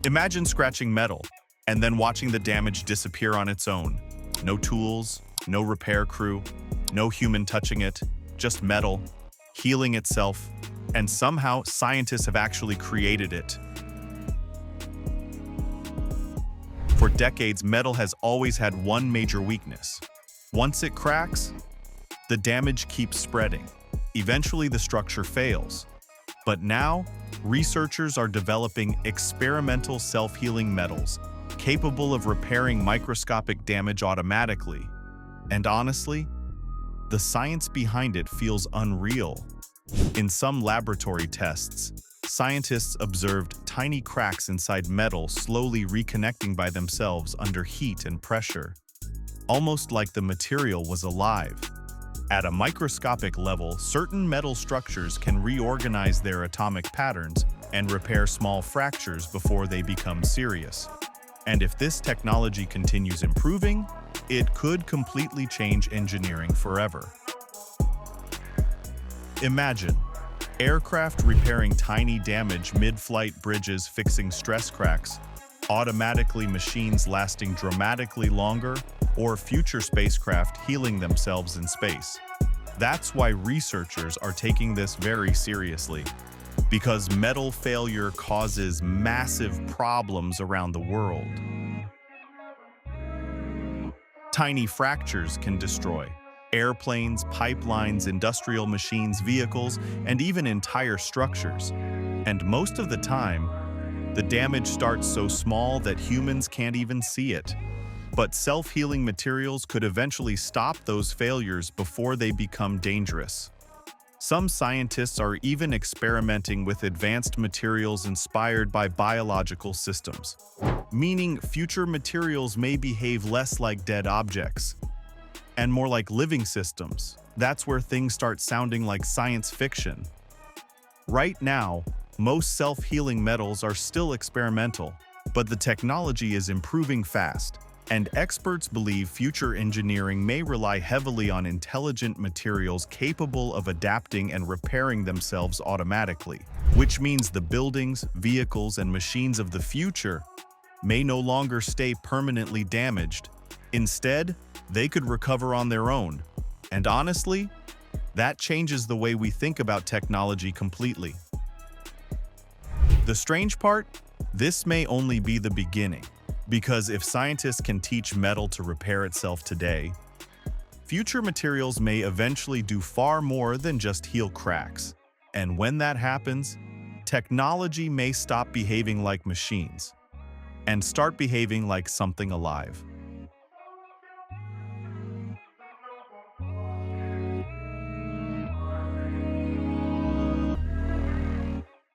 Imagine scratching metal and then watching the damage disappear on its own. No tools, no repair crew, no human touching it, just metal, healing itself, and somehow scientists have actually created it. For decades, metal has always had one major weakness. Once it cracks, the damage keeps spreading. Eventually, the structure fails. But now, researchers are developing experimental self-healing metals capable of repairing microscopic damage automatically. And honestly, the science behind it feels unreal. In some laboratory tests, scientists observed tiny cracks inside metal slowly reconnecting by themselves under heat and pressure, almost like the material was alive. At a microscopic level, certain metal structures can reorganize their atomic patterns and repair small fractures before they become serious. And if this technology continues improving, it could completely change engineering forever. Imagine aircraft repairing tiny damage mid-flight, bridges fixing stress cracks, automatically machines lasting dramatically longer, or future spacecraft healing themselves in space. That's why researchers are taking this very seriously, because metal failure causes massive problems around the world. Tiny fractures can destroy airplanes, pipelines, industrial machines, vehicles, and even entire structures. And most of the time, the damage starts so small that humans can't even see it. But self-healing materials could eventually stop those failures before they become dangerous. Some scientists are even experimenting with advanced materials inspired by biological systems, meaning future materials may behave less like dead objects and more like living systems. That's where things start sounding like science fiction. Right now, most self-healing metals are still experimental, but the technology is improving fast, and experts believe future engineering may rely heavily on intelligent materials capable of adapting and repairing themselves automatically, which means the buildings, vehicles, and machines of the future may no longer stay permanently damaged. Instead, they could recover on their own. And honestly, that changes the way we think about technology completely. The strange part? This may only be the beginning. Because if scientists can teach metal to repair itself today, future materials may eventually do far more than just heal cracks. And when that happens, technology may stop behaving like machines and start behaving like something alive.